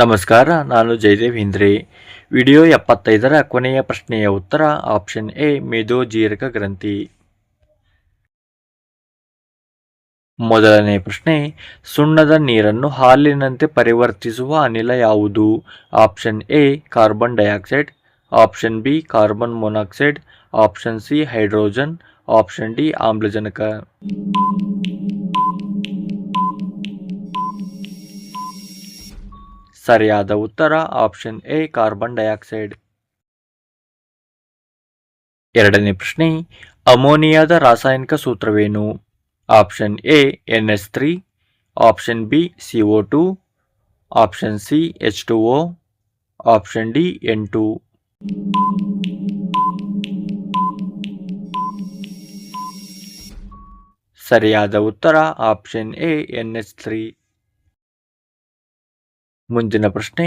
ನಮಸ್ಕಾರ, ನಾನು ಜಯದೇವ್ ಹಿಂದ್ರೆ. ವಿಡಿಯೋ 75ರ ಕೊನೆಯ ಪ್ರಶ್ನೆಯ ಉತ್ತರ ಆಪ್ಷನ್ ಎ ಮೇದೋಜೀರಕ ಗ್ರಂಥಿ. ಮೊದಲನೇ ಪ್ರಶ್ನೆ, ಸುಣ್ಣದ ನೀರನ್ನು ಹಾಲಿನಂತೆ ಪರಿವರ್ತಿಸುವ ಅನಿಲ ಯಾವುದು? Option A carbon dioxide, option B carbon monoxide, option C hydrogen, option D ಆಮ್ಲಜನಕ. ಸರಿಯಾದ ಉತ್ತರ ಆಪ್ಷನ್ ಎ ಕಾರ್ಬನ್ ಡೈಆಕ್ಸೈಡ್. ಎರಡನೇ ಪ್ರಶ್ನೆ, ಅಮೋನಿಯಾದ ರಾಸಾಯನಿಕ ಸೂತ್ರವೇನು? Option A NH3, option B CO2, option C H2O, option D N2. ಸರಿಯಾದ ಉತ್ತರ ಆಪ್ಷನ್ ಎ NH3. ಮುಂದಿನ ಪ್ರಶ್ನೆ,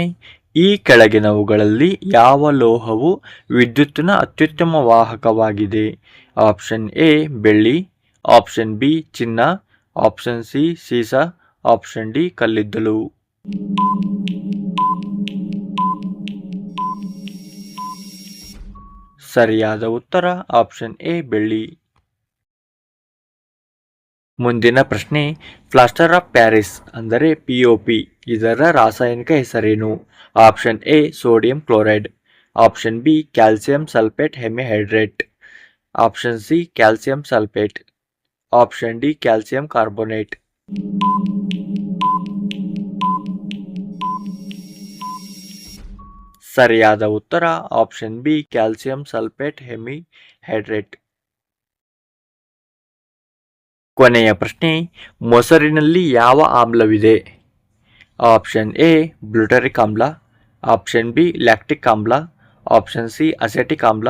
ಈ ಕೆಳಗಿನವುಗಳಲ್ಲಿ ಯಾವ ಲೋಹವು ವಿದ್ಯುತ್ತಿನ ಅತ್ಯುತ್ತಮ ವಾಹಕವಾಗಿದೆ? ಆಪ್ಷನ್ ಎ ಬೆಳ್ಳಿ, ಆಪ್ಷನ್ ಬಿ ಚಿನ್ನ, ಆಪ್ಷನ್ ಸಿ ಸೀಸ, ಆಪ್ಷನ್ ಡಿ ಕಲ್ಲಿದ್ದಲು. ಸರಿಯಾದ ಉತ್ತರ ಆಪ್ಷನ್ ಎ ಬೆಳ್ಳಿ. ಮುಂದಿನ ಪ್ರಶ್ನೆ, ಪ್ಲಾಸ್ಟರ್ ಆಫ್ ಪ್ಯಾರಿಸ್ ಅಂದರೆ POP ಇದರ ರಾಸಾಯನಿಕ ಹೆಸರೇನು? Option A sodium chloride, option B calcium sulphate hemihydrate, option C calcium sulphate, option D calcium carbonate. ಸರಿಯಾದ ಉತ್ತರ option B calcium sulphate hemihydrate. ಕೊನೆಯ ಪ್ರಶ್ನೆ, ಮೊಸರಿನಲ್ಲಿ ಯಾವ ಆಮ್ಲವಿದೆ? ಆಪ್ಷನ್ ಎ ಬ್ಲೂಟರಿಕ್ ಆಮ್ಲ, ಆಪ್ಷನ್ ಬಿ ಲ್ಯಾಕ್ಟಿಕ್ ಆಮ್ಲ, ಆಪ್ಷನ್ ಸಿ ಅಸೆಟಿಕ್ ಆಮ್ಲ,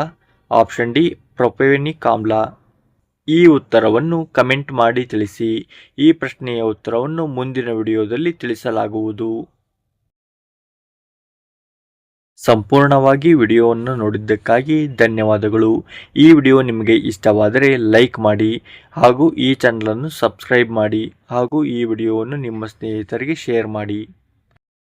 ಆಪ್ಷನ್ ಡಿ ಪ್ರೊಪೆನಿಕ್ ಆಮ್ಲ. ಈ ಉತ್ತರವನ್ನು ಕಮೆಂಟ್ ಮಾಡಿ ತಿಳಿಸಿ. ಈ ಪ್ರಶ್ನೆಯ ಉತ್ತರವನ್ನು ಮುಂದಿನ ವಿಡಿಯೋದಲ್ಲಿ ತಿಳಿಸಲಾಗುವುದು. ಸಂಪೂರ್ಣವಾಗಿ ವಿಡಿಯೋವನ್ನು ನೋಡಿದ್ದಕ್ಕಾಗಿ ಧನ್ಯವಾದಗಳು. ಈ ವಿಡಿಯೋ ನಿಮಗೆ ಇಷ್ಟವಾದರೆ ಲೈಕ್ ಮಾಡಿ ಹಾಗೂ ಈ ಚಾನಲನ್ನು ಸಬ್ಸ್ಕ್ರೈಬ್ ಮಾಡಿ ಹಾಗೂ ಈ ವಿಡಿಯೋವನ್ನು ನಿಮ್ಮ ಸ್ನೇಹಿತರಿಗೆ ಶೇರ್ ಮಾಡಿ.